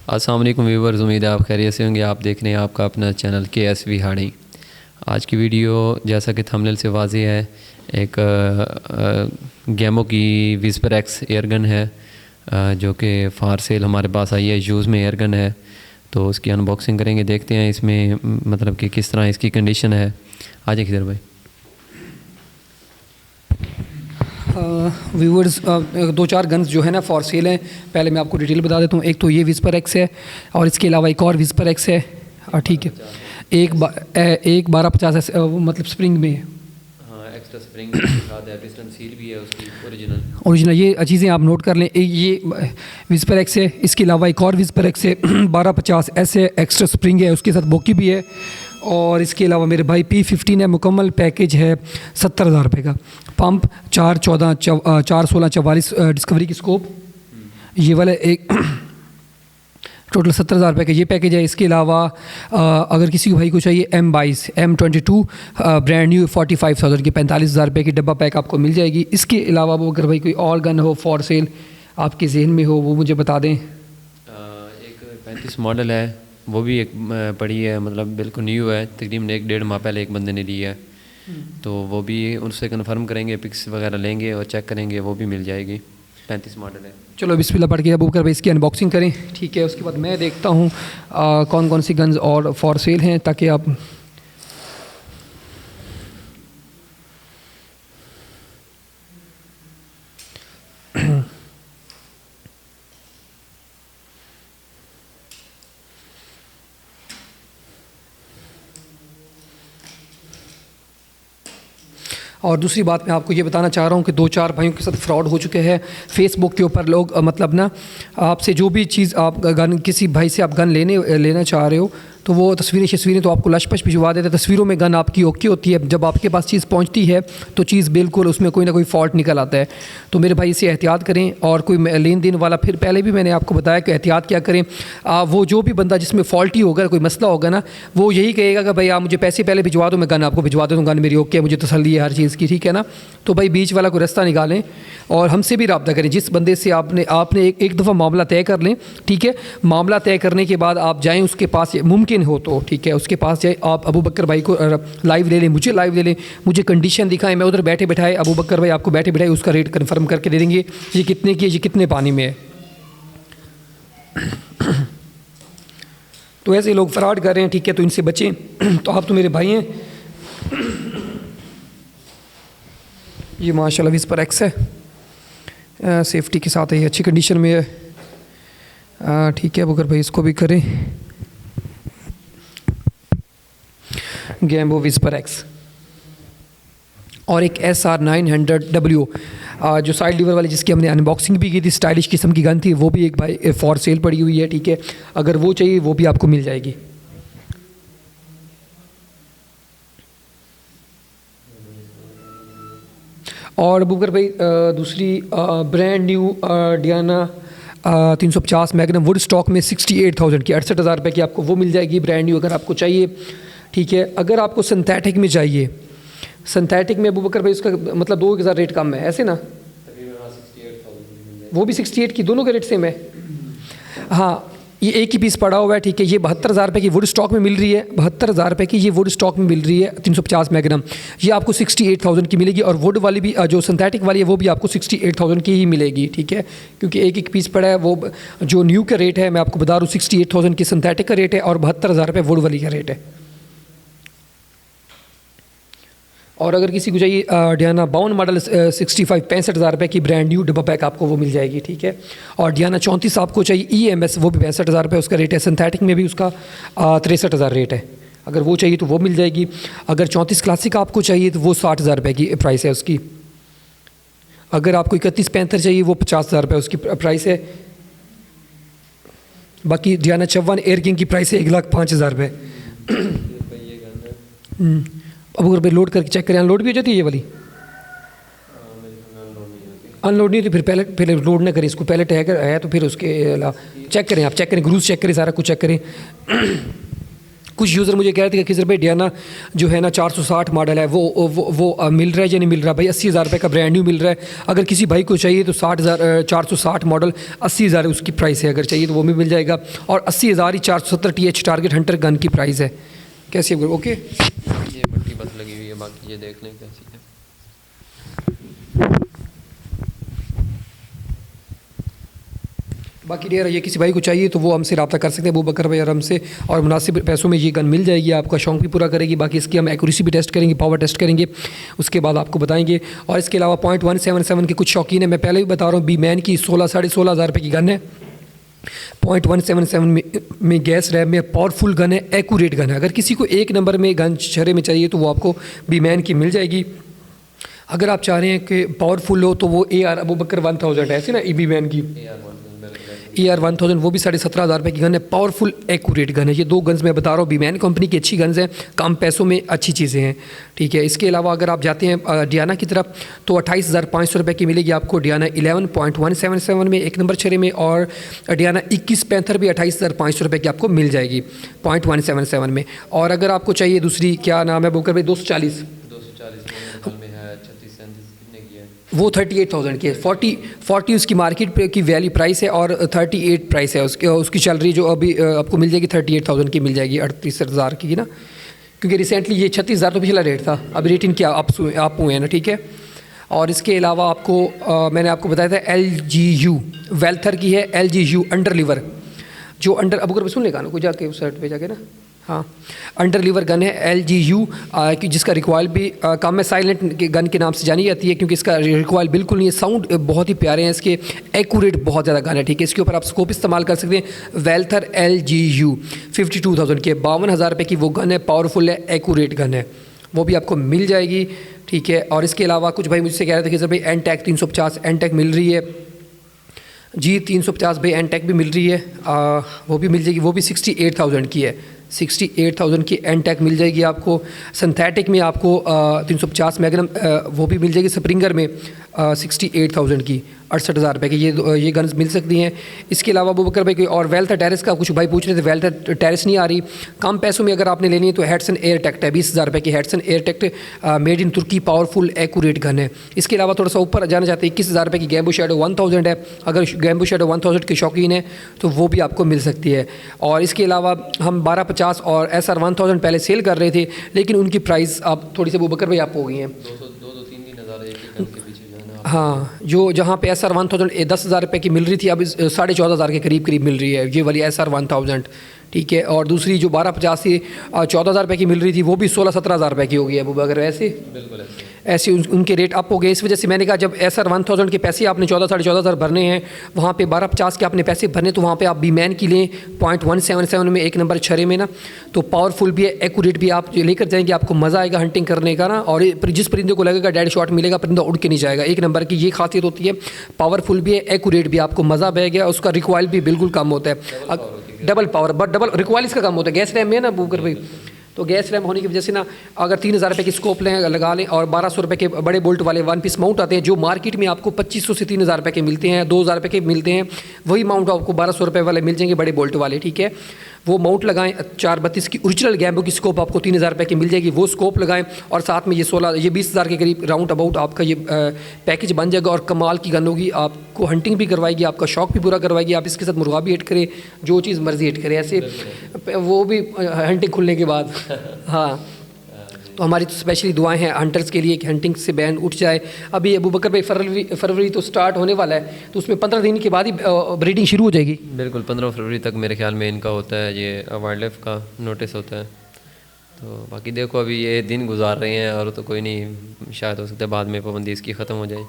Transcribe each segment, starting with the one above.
अस्सलाम वालेकुम व्यूअर्स, उम्मीद है आप खैरियत से होंगे। आप देख रहे हैं आपका अपना चैनल KSV हाड़ी। आज की वीडियो जैसा कि थंबनेल से वाज़ेह है, एक गैमो की विस्पर एक्स एयरगन है जो कि फार सेल हमारे पास आई है। यूज़ में एयरगन है, तो उसकी अनबॉक्सिंग करेंगे, देखते हैं इसमें मतलब कि किस तरह इसकी कंडीशन है। आ जाए किधर भाई। व्यूवर्स, दो चार गन्स जो है ना फॉर सेल हैं। पहले मैं आपको डिटेल बता देता हूँ। एक तो ये विस्पर एक्स है और इसके अलावा एक और विस्पर एक्स है, ठीक है। एक 1250 मतलब स्प्रिंग में है। हाँ, एक्स्ट्रा स्प्रिंग के साथ है, पिस्टन सील भी है उसकी ओरिजिनल। ये चीज़ें आप नोट कर लें। ये विस्पर एक्स है, इसके अलावा एक और विस्पर एक्स है 1250 ऐसे एक्स्ट्रा स्प्रिंग है, उसके साथ बोकी भी है। और इसके अलावा मेरे भाई P15 है, मुकम्मल पैकेज है 70,000 रुपये का। पंप 416 डिस्कवरी की स्कोप, ये वाला एक टोटल 70,000 रुपये का ये पैकेज है। इसके अलावा अगर किसी भाई को चाहिए M22 M22 ब्रांड न्यू 45,000 की 45,000 रुपये की डब्बा पैक आपको मिल जाएगी। इसके अलावा वो अगर भाई कोई और गन हो फॉर सेल आपके जहन में हो वो मुझे बता दें। एक 35 मॉडल है, वो भी एक पड़ी है, मतलब बिल्कुल न्यू है, तकरीबन 1-1.5 माह पहले एक बंदे ने ली है। तो वो भी उनसे कन्फर्म करेंगे, पिक्स वगैरह लेंगे और चेक करेंगे, वो भी मिल जाएगी। 35 मॉडल है। चलो बिस्मिल्लाह पढ़ के अबू बकर भाई इसकी अनबॉक्सिंग करें, ठीक है। उसके बाद मैं देखता हूँ कौन कौन सी गन्स और फॉर सेल हैं, ताकि आप और दूसरी बात मैं आपको ये बताना चाह रहा हूँ कि 2-4 भाइयों के साथ फ्रॉड हो चुके हैं फेसबुक के ऊपर। लोग मतलब ना आपसे जो भी चीज़ आप गन किसी भाई से आप गन लेना चाह रहे हो तो वो तस्वीरें तो आपको लशपश भिजवा देते हैं। तस्वीरों में गन आपकी ओके होती है, जब आपके पास चीज़ पहुंचती है तो चीज़ बिल्कुल उसमें कोई ना कोई फॉल्ट निकल आता है। तो मेरे भाई इसे एहतियात करें। और कोई लेन देन वाला, फिर पहले भी मैंने आपको बताया कि एहतियात क्या करें। वो जो भी बंदा जिसमें फॉल्टी होगा, कोई मसला होगा ना, वो यही कहेगा कि भाई आप मुझे पैसे पहले भिजवा दो, मैं गन आपको भिजवा देता हूँ, गन मेरी ओके है, मुझे तसल्ली है हर चीज़ की, ठीक है ना। तो भाई बीच वाला कोई रास्ता निकालें और हमसे भी रब्ता करें। जिस बंदे से आपने एक दफ़ा मामला तय कर लें, ठीक है। मामला तय करने के बाद आप जाएँ उसके पास, मुमकिन हो तो, ठीक है, उसके पास जाए। आप अबू बकर भाई को लाइव ले लें, मुझे लाइव ले लें, मुझे कंडीशन दिखाएं, मैं उधर बैठे बैठाए अबू बकर भाई आपको बैठे बैठाए उसका रेट कंफर्म करके दे देंगे, ये कितने की है, ये कितने पानी में है। तो ऐसे लोग फ्रॉड कर रहे हैं, ठीक है, तो इनसे बचें। तो आप तो मेरे भाई हैं। ये माशाल्लाह विस्पर एक्स है, सेफ्टी के साथ है, ये अच्छी कंडीशन में है, ठीक है। अगर भाई इसको भी करें, गैम्बो विस्पर एक्स। और एक SR900W जो साइड लीवर वाली, जिसकी हमने अनबॉक्सिंग भी की थी, स्टाइलिश किस्म की गन थी, वो भी एक भाई फॉर सेल पड़ी हुई है, ठीक है। अगर वो चाहिए वो भी आपको मिल जाएगी। और अबूबकर भाई दूसरी brand new Diana 350 magnum would stock में 68,000 की 68,000 रुपये की आपको वो मिल जाएगी ब्रांड न्यू, अगर आपको चाहिए, ठीक है। अगर आपको सिंथेटिक में चाहिए, सिंथेटिक में अबूबकर भाई उसका मतलब 2,000 रेट कम है, ऐसे ना, वो भी 68 की, दोनों के रेट सेम है। हाँ, ये एक ही पीस पड़ा हुआ है, ठीक है। ये 72,000 रुपये की वुड स्टॉक में मिल रही है, 72,000 रुपये की ये वुड स्टॉक में मिल रही है 350 मैग्नम। ये आपको 68,000 की मिलेगी। और वुड वाली भी जो सिंथेटिक वाली है वो भी आपको 68,000 की ही मिलेगी, ठीक है। क्योंकि एक एक पीस पड़ा है। वो जो न्यू का रेट है मैं आपको बता रहा हूँ, 68,000 की सिंथेटिक का रेट है और 72,000 रुपये वुड वाली का रेट है। और अगर किसी को चाहिए डियाना 52 मॉडल 65,000 रुपये की ब्रांड न्यू डब्बा पैक आपको वो मिल जाएगी, ठीक है। और डियाना 34 आपको चाहिए EMS, वो भी 65,000 रुपये उसका रेट है। सिंथेटिक में भी उसका 63,000 रेट है, अगर वो चाहिए तो वो मिल जाएगी। अगर 34 क्लासिक आपको चाहिए तो वो 60,000 रुपये की प्राइस है उसकी। अगर आपको 31 पैंथर चाहिए वो 50,000 रुपये उसकी प्राइस है। बाकी डियाना 54 एयर किंग की प्राइस है 1,05,000 रुपये। अब अगर भाई लोड करके चेक करें, अनलोड भी हो जाती है ये वाली। अनलोड नहीं होती, फिर पहले लोड ना करें इसको, पहले टैग है तो फिर उसके चेक करें, आप चेक करें, ग्रूज चेक करें, सारा कुछ चेक करें। कुछ यूज़र मुझे कह रहे थे कि किस रुपये डियाना जो है ना 460 मॉडल है वो मिल रहा है या नहीं मिल रहा। भाई 80,000 रुपये का ब्रांड न्यू मिल रहा है। अगर किसी भाई को चाहिए तो 460 मॉडल 80,000 उसकी प्राइस है, अगर चाहिए तो वो भी मिल जाएगा। और 80,000 ही 470 TH टारगेट हंटर गन की प्राइस है। कैसी है? ओके, ये मट्टी बस लगी हुई है, बाकी ये देख लें कैसी है। बाकी डियर ये किसी भाई को चाहिए तो वो हमसे रब्ता कर सकते हैं, अबूबकर भाई और हमसे, और मुनासिब पैसों में ये गन मिल जाएगी, आपका शौक़ भी पूरा करेगी। बाकी इसकी हम एक्यूरेसी भी टेस्ट करेंगे, पावर टेस्ट करेंगे, उसके बाद आपको बताएंगे। और इसके अलावा .177 के कुछ शौकीन है, मैं पहले भी बता रहा हूँ, बी मैन की 16,500 रुपये की गन है। .177 में गैस रैम में पावरफुल गन है, एक्यूरेट गन है। अगर किसी को एक नंबर में गन छरे में चाहिए तो वो आपको बी मैन की मिल जाएगी। अगर आप चाह रहे हैं कि पावरफुल हो तो वो AR अबूबकर 1000 है ऐसे ना, बी मैन की AR 1000 वो भी 17,500 रुपये की गन है, पावरफुल एक्यूरेट गन है। ये दो गन्स मैं बता रहा हूँ, बीमैन कंपनी की अच्छी गन्स हैं, कम पैसों में अच्छी चीज़ें हैं, ठीक है। इसके अलावा अगर आप जाते हैं डियाना की तरफ तो 28,500 रुपये की मिलेगी आपको डियाना 11.177 में एक नंबर छरे में, और डियाना 21 पैंथर भी 28,500 रुपये की आपको मिल जाएगी .177 में। और अगर आपको चाहिए दूसरी, क्या नाम है बुकर भाई, 240 में है, 36 कितने की है वो 38,000 की है। 40 उसकी मार्केट पे की वैल्यू प्राइस है और 38 प्राइस है उसकी चल रही, जो अभी आपको मिल जाएगी 38,000 की मिल जाएगी, 38,000 की ना, क्योंकि रिसेंटली ये 36,000 तो पिछला रेट था, अभी रेटिंग क्या आप हुए हैं ना, ठीक है। और इसके अलावा आपको मैंने आपको बताया था LGU वेल्थर की है, LGU अंडर लीवर, जो अंडर अब अगर सुन लेगा ना कोई जाके उस साइड पे जाके ना, हाँ, अंडर लीवर गन है LGU कि जिसका रिकॉयल भी कम है, साइलेंट गन के नाम से जानी जाती है क्योंकि इसका रिकॉयल बिल्कुल नहीं है, साउंड बहुत ही प्यारे हैं इसके, एक्यूरेट बहुत ज़्यादा गन है, ठीक है। इसके ऊपर आप स्कोप इस्तेमाल कर सकते हैं। वेल्थर LGU 52,000 के 52,000 रुपये की वो गन है, पावरफुल है, एक्यूरेट गन है, वो भी आपको मिल जाएगी, ठीक है। और इसके अलावा कुछ भाई मुझसे कह रहे थे कि सर भाई एनटेक 350 एनटेक मिल रही है जी, 350 भाई एनटेक भी मिल रही है, वो भी मिल जाएगी, वो भी 68,000 की है, 68,000 की एनटेक मिल जाएगी आपको। सिंथेटिक में आपको 350 मैग्नम वो भी मिल जाएगी, स्प्रिंगर में 68,000 की 68,000 रुपये की ये गन्स मिल सकती हैं। इसके अलावा अबूबकर भाई कोई और वेल्थ टेरेस का कुछ भाई पूछ रहे थे, वेल्थ टेरेस नहीं आ रही, कम पैसों में अगर आपने लेनी है तो हेडसन एयरटेक्ट है, 20,000 रुपये की हेडसन एयरटेक्ट मेड इन तुर्की, पावरफुल एक्यूरेट गन है। इसके अलावा थोड़ा सा ऊपर जाना चाहते हैं, 21,000 रुपये की गैम्बो शैडो 1000 है, अगर गैम्बो शैडो 1000 के शौकीन है तो वो भी आपको मिल सकती है। और इसके अलावा हम 1250 और SR 1000 पहले सेल कर रहे थे, लेकिन उनकी प्राइस अब थोड़ी सी अबूबकर भाई आप हो गई हैं, 2-3 हज़ार एक के पीछे, हाँ, जो जहाँ पे SR 1000 10,000 रुपये की मिल रही थी, अब 14,500 के करीब मिल रही है ये वाली SR 1000, ठीक है। और दूसरी जो 1250 से 14,000 रुपये की मिल रही थी वो भी 16-17,000 रुपये की हो गई है अबूबकर, ऐसे बिल्कुल ऐसे उनके रेट अप हो गए। इस वजह से मैंने कहा जब SR 1000 के पैसे आपने 14,500 भरने हैं, वहाँ पे 1250 के आपने पैसे भरने, तो वहाँ पे आप बी मैन की लें .177 में एक नंबर छरे में ना, तो पावरफुल भी है, एक्यूरेट भी, आप लेकर जाएंगे आपको मज़ा आएगा हंटिंग करने का ना। और जिस परिंदे को लगेगा डेड शॉट मिलेगा, परिंदा उड़ के नहीं जाएगा, एक नंबर की ये खासियत होती है, पावरफुल भी है, एक्यूरेट भी, आपको मज़ा बैग है, उसका रिकॉयल भी बिल्कुल कम होता है, double power but double recoil इसका कम होता है। गैस रैम में है ना अबूबकर भाई, तो गैस रैम होने की वजह से ना अगर 3,000 रुपये की स्कोप लें लगा लें और 1,200 रुपये के बड़े बोल्ट वाले 1 पीस माउंट आते हैं, जो मार्केट में आपको 2,500 से 3,000 रुपये के मिलते हैं, 2,000 रुपये के मिलते हैं, वही माउंट आपको 1,200 रुपये वाले मिल जाएंगे, बड़े बोल्ट वाले, ठीक है। वो माउंट लगाएं, 432 की ओरिजिनल गैम्बो की स्कोप आपको 3,000 रुपये की मिल जाएगी, वो स्कोप लगाएं, और साथ में ये 20,000 के करीब राउंड अबाउट आपका ये पैकेज बन जाएगा। और कमाल की गन होगी, आपको हंटिंग भी करवाएगी, आपका शौक भी पूरा करवाएगी, आप इसके साथ मुर्गा भी हिट करें, जो चीज़ मर्जी हिट करें, ऐसे वो भी हंटिंग खुलने के बाद हाँ। तो हमारी तो स्पेशली दुआएं हैं हंटर्स के लिए कि हंटिंग से बैन उठ जाए। अभी अबूबकर भाई फरवरी तो स्टार्ट होने वाला है, तो उसमें 15 दिन के बाद ही ब्रीडिंग शुरू हो जाएगी। बिल्कुल 15 फरवरी तक मेरे ख्याल में इनका होता है, ये वाइल्ड लाइफ का नोटिस होता है। तो बाकी देखो अभी ये दिन गुजार रहे हैं, और तो कोई नहीं, शायद हो सकता है बाद में पाबंदी इसकी ख़त्म हो जाए।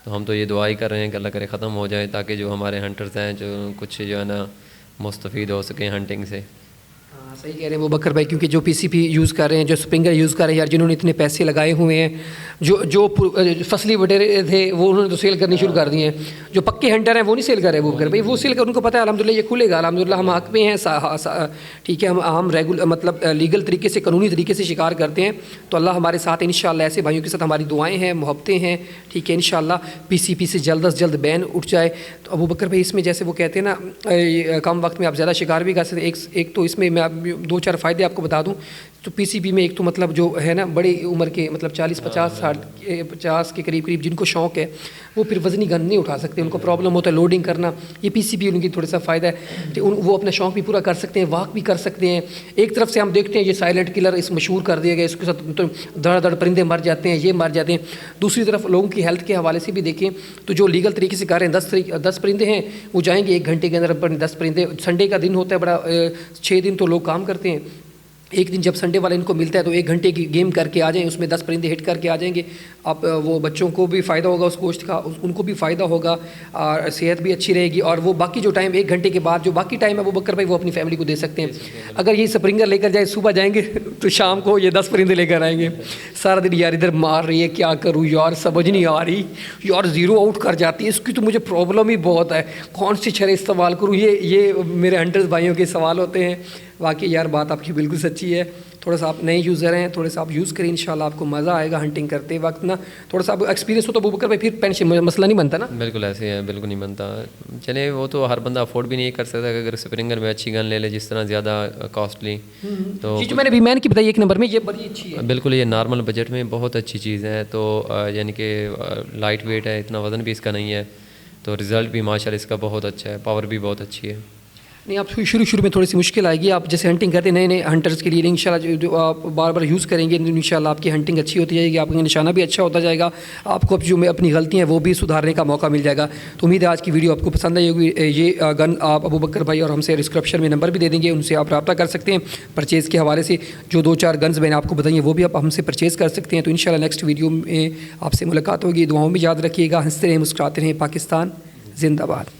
तो हम तो ये दुआ ही कर रहे हैं कि अल्लाह करे ख़त्म हो जाए, ताकि जो हमारे हंटर्स हैं जो कुछ जो है ना मुस्तफ़ीद हो सकें हंटिंग से। सही कह रहे हैं वो बकर भाई, क्योंकि जो PCP यूज़ कर रहे हैं, जो स्प्रिंगर यूज़ कर रहे हैं यार, जिन्होंने इतने पैसे लगाए हुए हैं, जो फसली वटेरे थे वो उन्होंने तो सेल करनी शुरू कर दिए हैं। जो पक्के हंटर हैं वो नहीं सेल कर रहे, वो बकर भाई वो सेल कर, उनको पता है अल्हम्दुलिल्लाह ये खुलेगा, अल्हम्दुलिल्लाह हम हक में हैं, ठीक है। हम रेगुलर मतलब लीगल तरीके से, कानूनी तरीके से शिकार करते हैं, तो अल्लाह हमारे साथ इंशाअल्लाह, ऐसे भाइयों के साथ हमारी दुआएँ हैं, मोहब्बतें हैं, ठीक है। इंशाअल्लाह PCP से जल्द अज जल्द बैन उठ जाए। तो अबू बकर भाई इसमें जैसे वो कहते हैं ना, कम वक्त में आप ज़्यादा शिकार भी कर सकते हैं। एक तो इसमें मैं दो चार फ़ायदे आपको बता दूं तो पीसीबी में एक तो मतलब जो है ना बड़ी उम्र के मतलब 40-50 के करीब करीब जिनको शौक़ है वो फिर वज़नी गन नहीं उठा सकते, उनको प्रॉब्लम होता है लोडिंग करना। ये पीसीबी उनकी थोड़ा सा फ़ायदा है कि वो अपना शौक़ भी पूरा कर सकते हैं, वॉक भी कर सकते हैं। एक तरफ से हम देखते हैं ये साइलेंट किलर इस मशहूर कर दिया गया, इसके साथ तो धड़ परिंदे मर जाते हैं, ये मर जाते हैं। दूसरी तरफ लोगों की हेल्थ के हवाले से भी देखें तो जो लीगल तरीके से कर रहे हैं 10 परिंदे हैं वो जाएंगे 1 घंटे के अंदर 10 परिंदे। संडे का दिन होता है बड़ा, 6 दिन तो लोग काम करते हैं, एक दिन जब संडे वाला इनको मिलता है तो 1 घंटे की गेम करके आ जाएं, उसमें 10 परिंदे हिट करके आ जाएंगे। अब वो बच्चों को भी फ़ायदा होगा उस गोश्त का, उनको भी फ़ायदा होगा और सेहत भी अच्छी रहेगी। और वो बाकी जो टाइम 1 घंटे के बाद जो बाकी टाइम है वो बकर भाई वो अपनी फैमिली को दे सकते हैं। अगर ये स्प्रिंगर लेकर जाए सुबह जाएंगे तो शाम को ये 10 परिंदे लेकर आएंगे। सारा दिन यार इधर मार रही है, क्या करूँ यार, समझ नहीं आ रही यार, ज़ीरो आउट कर जाती है, इसकी तो मुझे प्रॉब्लम ही बहुत है, कौन सी छरें इस्तेमाल करूँ। ये मेरे हंटर्स भाइयों के सवाल होते हैं। वाकई यार बात आपकी बिल्कुल सच्ची है। थोड़ा सा आप नए यूज़र हैं, थोड़ा सा आप यूज़ करें, इंशाल्लाह आपको मज़ा आएगा हंटिंग करते वक्त ना। थोड़ा सा आप एक्सपीरियंस हो तो अबू बकर भाई फिर पेंशन मसला नहीं बनता ना। बिल्कुल ऐसे है, बिल्कुल नहीं बनता। चले वो तो हर बंदा अफोर्ड भी नहीं कर सकता अगर स्प्रिंगर में अच्छी गन ले ले जिस तरह ज़्यादा कॉस्टली। तो जो मैंने अभी मैंने की बताई 1 नंबर में, ये बड़ी अच्छी है। बिल्कुल ये नॉर्मल बजट में बहुत अच्छी चीज़ है। तो यानी कि लाइट वेट है, इतना वज़न भी इसका नहीं है, तो रिज़ल्ट भी माशाल्लाह इसका बहुत अच्छा है, पावर भी बहुत अच्छी है। नहीं आप शुरू में थोड़ी सी मुश्किल आएगी, आप जैसे हंटिंग करते नए हंटर्स के लिए इंशाल्लाह जो आप बार बार यूज़ करेंगे इंशाल्लाह आपकी हंटिंग अच्छी होती जाएगी, आपका निशाना भी अच्छा होता जाएगा, आपको अब जो अपनी गलतियाँ वो भी सुधारने का मौका मिल जाएगा। तो उम्मीद है आज की वीडियो आपको पसंद आई होगी। ये गन आप अबू बकर भाई और हमसे डिस्क्रिप्शन में नंबर भी दे देंगे, उनसे आप रब्ता कर सकते हैं परचेज़ के हवाले से। जो 2-4 गन्स मैंने आपको बताइए वो भी आप हमसे परचेज़ कर सकते हैं। तो इंशाल्लाह नेक्स्ट वीडियो में आपसे मुलाकात होगी। दुआओं में याद रखिएगा, हंसते रहें, मुस्कुराते रहें। पाकिस्तान जिंदाबाद।